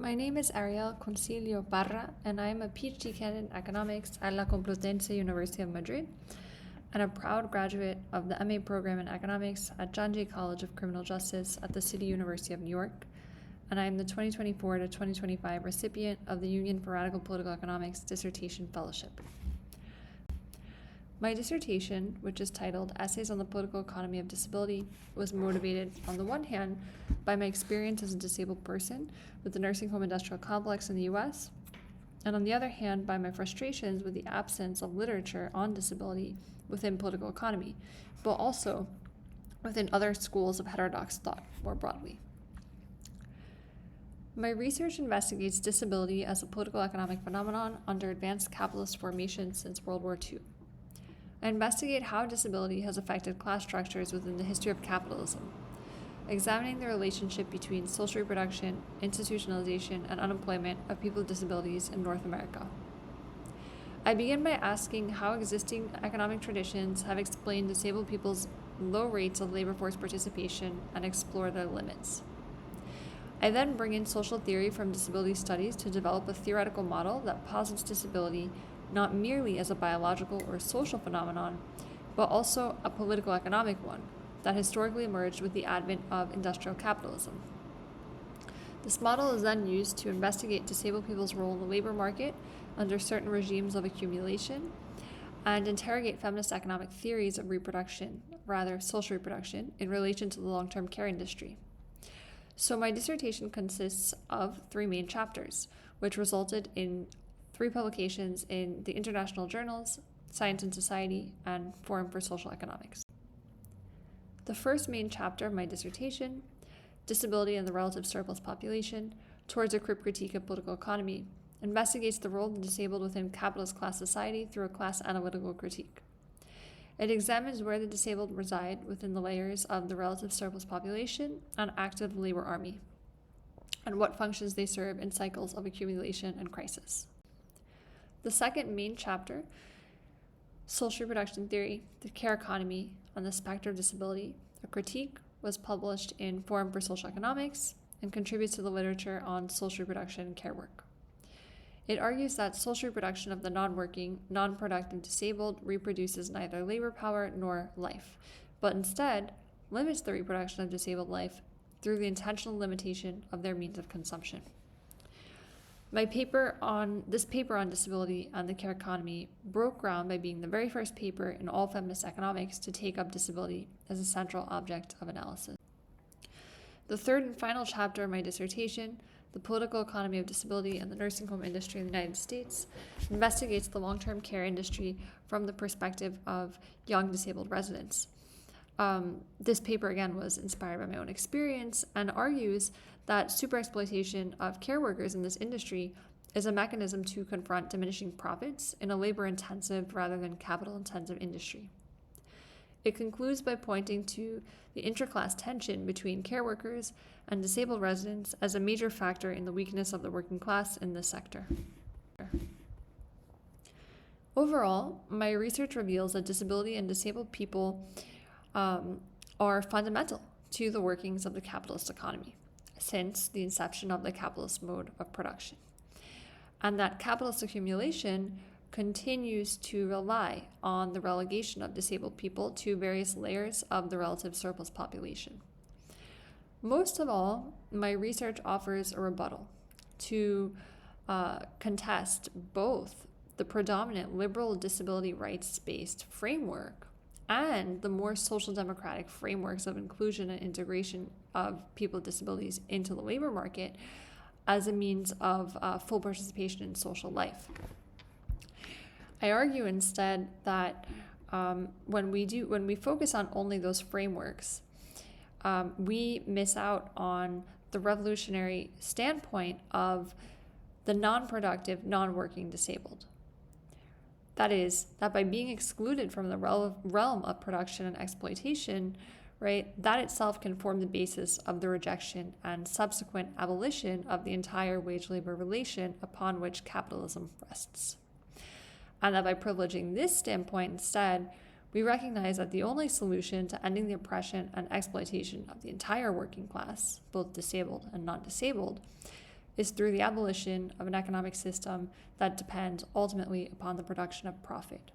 My name is Arielle Concilio Parra, and I am a PhD candidate in economics at La Complutense University of Madrid, and a proud graduate of the MA program in economics at John Jay College of Criminal Justice at the City University of New York, and I am the 2024 to 2025 recipient of the Union for Radical Political Economics Dissertation Fellowship. My dissertation, which is titled Essays on the Political Economy of Disability, was motivated, on the one hand, by my experience as a disabled person with the nursing home industrial complex in the US, and on the other hand, by my frustrations with the absence of literature on disability within political economy, but also within other schools of heterodox thought more broadly. My research investigates disability as a political economic phenomenon under advanced capitalist formation since World War II. I investigate how disability has affected class structures within the history of capitalism, examining the relationship between social reproduction, institutionalization, and unemployment of people with disabilities in North America. I begin by asking how existing economic traditions have explained disabled people's low rates of labor force participation and explore their limits. I then bring in social theory from disability studies to develop a theoretical model that posits disability not merely as a biological or social phenomenon, but also a political economic one that historically emerged with the advent of industrial capitalism. This model is then used to investigate disabled people's role in the labor market under certain regimes of accumulation and interrogate feminist economic theories of reproduction, rather social reproduction, in relation to the long-term care industry. So my dissertation consists of 3 main chapters, which resulted in 3 publications in the international journals, Science and Society, and Forum for Social Economics. The first main chapter of my dissertation, Disability and the Relative Surplus Population, Towards a Critique of Political Economy, investigates the role of the disabled within capitalist class society through a class analytical critique. It examines where the disabled reside within the layers of the relative surplus population and active labor army, and what functions they serve in cycles of accumulation and crisis. The second main chapter, Social Reproduction Theory, the Care Economy, on the Specter of Disability, a critique, was published in Forum for Social Economics and contributes to the literature on social reproduction and care work. It argues that social reproduction of the non-working, non-productive disabled reproduces neither labor power nor life, but instead limits the reproduction of disabled life through the intentional limitation of their means of consumption. This paper on disability and the care economy broke ground by being the very first paper in all feminist economics to take up disability as a central object of analysis. The third and final chapter of my dissertation, The Political Economy of Disability and the Nursing Home Industry in the United States, investigates the long-term care industry from the perspective of young disabled residents. This paper, again, was inspired by my own experience and argues that superexploitation of care workers in this industry is a mechanism to confront diminishing profits in a labor-intensive rather than capital-intensive industry. It concludes by pointing to the interclass tension between care workers and disabled residents as a major factor in the weakness of the working class in this sector. Overall, my research reveals that disability and disabled people are fundamental to the workings of the capitalist economy since the inception of the capitalist mode of production, and that capitalist accumulation continues to rely on the relegation of disabled people to various layers of the relative surplus population. Most of all, my research offers a rebuttal to contest both the predominant liberal disability rights-based framework and the more social democratic frameworks of inclusion and integration of people with disabilities into the labor market as a means of full participation in social life. I argue instead that when we focus on only those frameworks, we miss out on the revolutionary standpoint of the non-productive, non-working disabled. That is, that by being excluded from the realm of production and exploitation, right, that itself can form the basis of the rejection and subsequent abolition of the entire wage-labor relation upon which capitalism rests. And that by privileging this standpoint instead, we recognize that the only solution to ending the oppression and exploitation of the entire working class, both disabled and non-disabled, is through the abolition of an economic system that depends ultimately upon the production of profit.